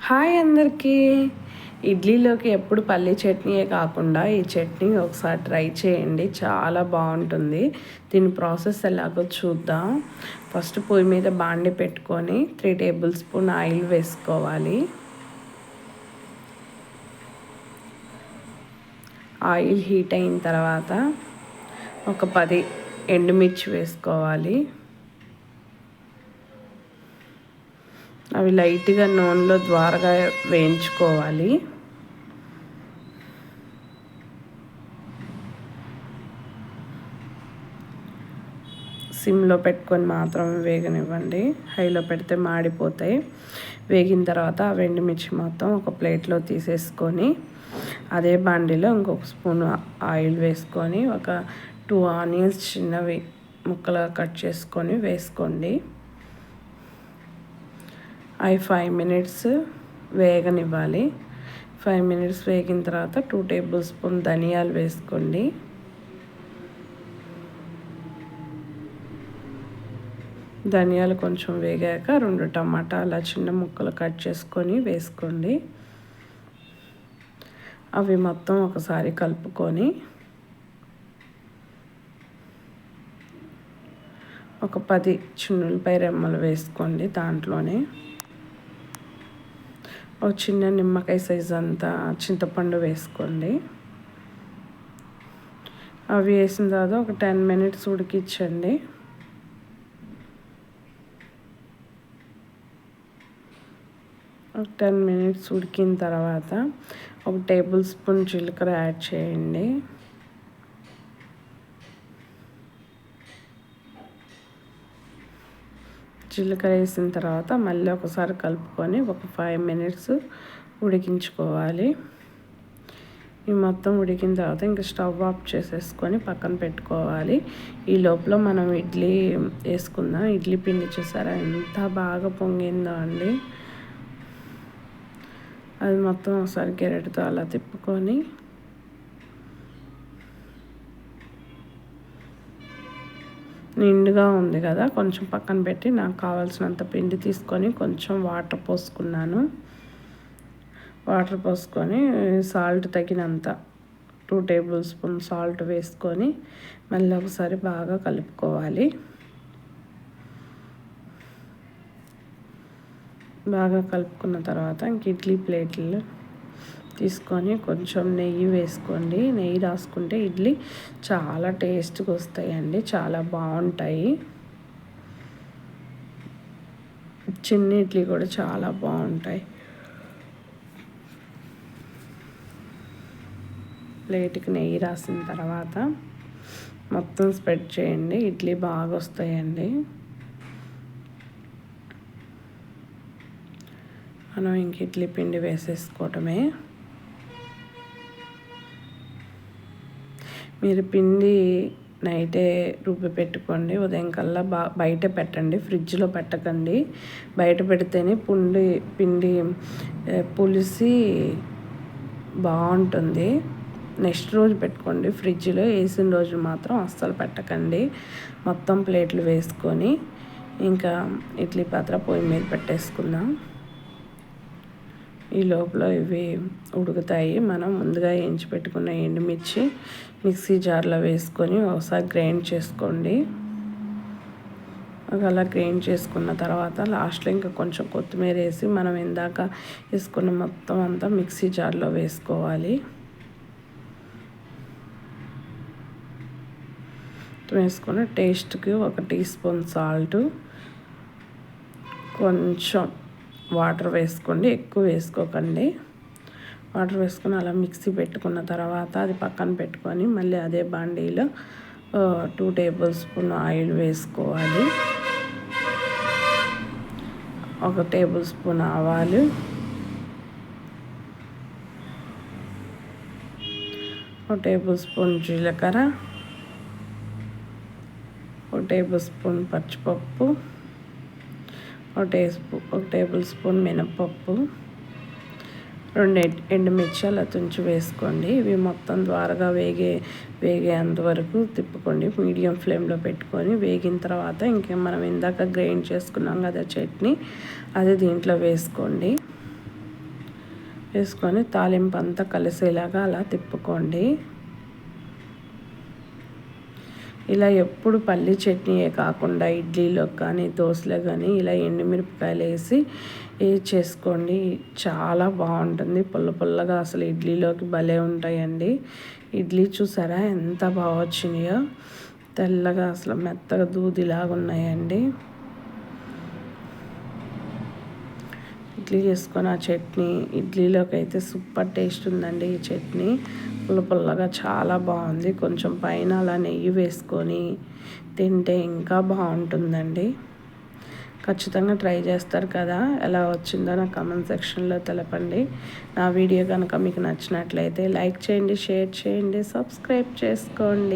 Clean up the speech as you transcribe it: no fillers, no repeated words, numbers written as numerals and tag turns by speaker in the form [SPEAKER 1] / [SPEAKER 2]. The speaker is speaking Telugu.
[SPEAKER 1] హాయ్ అందరికీ. ఇడ్లీలోకి ఎప్పుడు పల్లీ చట్నీయే కాకుండా ఈ చట్నీ ఒకసారి ట్రై చేయండి, చాలా బాగుంటుంది. దీని ప్రాసెస్ ఎలాగో చూద్దాం. ఫస్ట్ పొయ్యి మీద బాండి పెట్టుకొని 3 టేబుల్ స్పూన్ ఆయిల్ వేసుకోవాలి. ఆయిల్ హీట్ అయిన తర్వాత ఒక 10 ఎండుమిర్చి వేసుకోవాలి. అవి లైట్గా నూనెలో ద్వారగా వేయించుకోవాలి. సిమ్లో పెట్టుకొని మాత్రమే వేగనివ్వండి, హైలో పెడితే మాడిపోతాయి. వేగిన తర్వాత ఆ ఎండుమిర్చి మొత్తం ఒక ప్లేట్లో తీసేసుకొని అదే బాండీలో ఇంకొక స్పూన్ ఆయిల్ వేసుకొని ఒక 2 ఆనియన్స్ చిన్నవి ముక్కలుగా కట్ చేసుకొని వేసుకోండి. అవి 5 మినిట్స్ వేగనివ్వాలి. 5 మినిట్స్ వేగిన తర్వాత 2 టేబుల్ స్పూన్ ధనియాలు వేసుకోండి. ధనియాలు కొంచెం వేగాక 2 టమాటాలు చిన్న ముక్కలు కట్ చేసుకొని వేసుకోండి. అవి మొత్తం ఒకసారి కలుపుకొని ఒక 10 చిన్నులపై రెమ్మలు వేసుకోండి. దాంట్లోనే ఒక చిన్న నిమ్మకాయ సైజ్ అంతా చింతపండు వేసుకోండి. అవి వేసిన తర్వాత ఒక 10 మినిట్స్ ఉడికించండి. ఒక 10 మినిట్స్ ఉడికిన తర్వాత ఒక టేబుల్ స్పూన్ జీలకర్ర యాడ్ చేయండి. జీలకర్ర వేసిన తర్వాత మళ్ళీ ఒకసారి కలుపుకొని ఒక 5 మినిట్స్ ఉడికించుకోవాలి. ఈ మొత్తం ఉడికిన తర్వాత ఇంకా స్టవ్ ఆఫ్ చేసేసుకొని పక్కన పెట్టుకోవాలి. ఈ లోపల మనం ఇడ్లీ వేసుకుందాం. ఇడ్లీ పిండి చూసారా ఎంత బాగా పొంగిందో అండి. అది మొత్తం ఒకసారి గెరటితో అలా తిప్పుకొని నిండుగా ఉంది కదా, కొంచెం పక్కన పెట్టి నాకు కావాల్సినంత పిండి తీసుకొని కొంచెం వాటర్ పోసుకున్నాను. వాటర్ పోసుకొని సాల్ట్ తగినంత 2 టేబుల్ స్పూన్ సాల్ట్ వేసుకొని మళ్ళీ ఒకసారి బాగా కలుపుకోవాలి. బాగా కలుపుకున్న తర్వాత ఇంక ఇడ్లీ ప్లేట్లు తీసుకొని కొంచెం నెయ్యి వేసుకోండి. నెయ్యి రాసుకుంటే ఇడ్లీ చాలా టేస్ట్గా వస్తాయండి, చాలా బాగుంటాయి. చిన్న ఇడ్లీ కూడా చాలా బాగుంటాయి. ప్లేట్కి నెయ్యి రాసిన తర్వాత మొత్తం స్ప్రెడ్ చేయండి. ఇడ్లీ బాగా వస్తాయండి. మనం ఇంక ఇడ్లీ పిండి వేసేసుకోవటమే. మీరు పిండి నైటే రుబ్బి పెట్టుకోండి, ఉదయం కల్లా బయట పెట్టండి, ఫ్రిడ్జ్లో పెట్టకండి. బయట పెడితేనే పిండి పులిసి బాగుంటుంది. నెక్స్ట్ రోజు పెట్టుకోండి ఫ్రిడ్జ్లో. వేసిన రోజు మాత్రం అస్సలు పెట్టకండి. మొత్తం ప్లేట్లు వేసుకొని ఇంకా ఇడ్లీ పాత్ర పొయ్యి మీద పెట్టేసుకుందాం. ఈ లోపల ఇవి ఉడుకుతాయి. మనం ముందుగా వేయించి పెట్టుకున్న ఎండుమిర్చి మిక్సీ జార్లో వేసుకొని ఒకసారి గ్రైండ్ చేసుకోండి. అలా గ్రైండ్ చేసుకున్న తర్వాత లాస్ట్లో ఇంకా కొంచెం కొత్తిమీర వేసి మనం ఇందాక వేసుకున్న మొత్తం అంతా మిక్సీ జార్లో వేసుకోవాలి. వేసుకొని టేస్ట్కి ఒక 1 టీ స్పూన్ సాల్ట్, కొంచెం వాటర్ వేసుకోండి, ఎక్కువ వేసుకోకండి. వాటర్ వేసుకొని అలా మిక్సీ పెట్టుకున్న తర్వాత అది పక్కన పెట్టుకొని మళ్ళీ అదే బాండీలో 2 టేబుల్ స్పూన్ ఆయిల్ వేసుకోవాలి. 1 టేబుల్ స్పూన్ ఆవాలు, 1 టేబుల్ స్పూన్ జీలకర్ర, 1 టేబుల్ స్పూన్ పచ్చిపప్పు, 1 టేబుల్ స్పూన్ మినపప్పు, 2 ఎండుమిర్చి అలా తుంచి వేసుకోండి. ఇవి మొత్తం ద్వారగా వేగేంత వరకు తిప్పుకోండి. మీడియం ఫ్లేమ్లో పెట్టుకొని వేగిన తర్వాత ఇంకే మనం ఇందాక గ్రైండ్ చేసుకున్నాం కదా చట్నీ, అది దీంట్లో వేసుకోండి. వేసుకొని తాలింపు అంతా కలిసేలాగా అలా తిప్పుకోండి. ఇలా ఎప్పుడు పల్లి చట్నీయే కాకుండా ఇడ్లీలో కానీ దోశలో కానీ ఇలా ఎండుమిరపకాయలు వేసి చేసుకోండి. చాలా బాగుంటుంది. పుల్ల పుల్లగా అసలు ఇడ్లీలోకి భలే ఉంటాయండి. ఇడ్లీ చూసారా ఎంత బాగా వచ్చినాయో, తెల్లగా అసలు మెత్తగా దూదిలాగా ఉన్నాయండి. ఇడ్లీ చేసుకొని ఆ చట్నీ ఇడ్లీలోకి అయితే సూపర్ టేస్ట్ ఉందండి. ఈ చట్నీ పుల్ల పుల్లగా చాలా బాగుంది. కొంచెం పైన అలా నెయ్యి వేసుకొని తింటే ఇంకా బాగుంటుందండి. ఖచ్చితంగా ట్రై చేస్తారు కదా. ఎలా వచ్చిందో నా కామెంట్ సెక్షన్లో తెలపండి. నా వీడియో కనుక మీకు నచ్చినట్లయితే లైక్ చేయండి, షేర్ చేయండి, సబ్స్క్రైబ్ చేసుకోండి.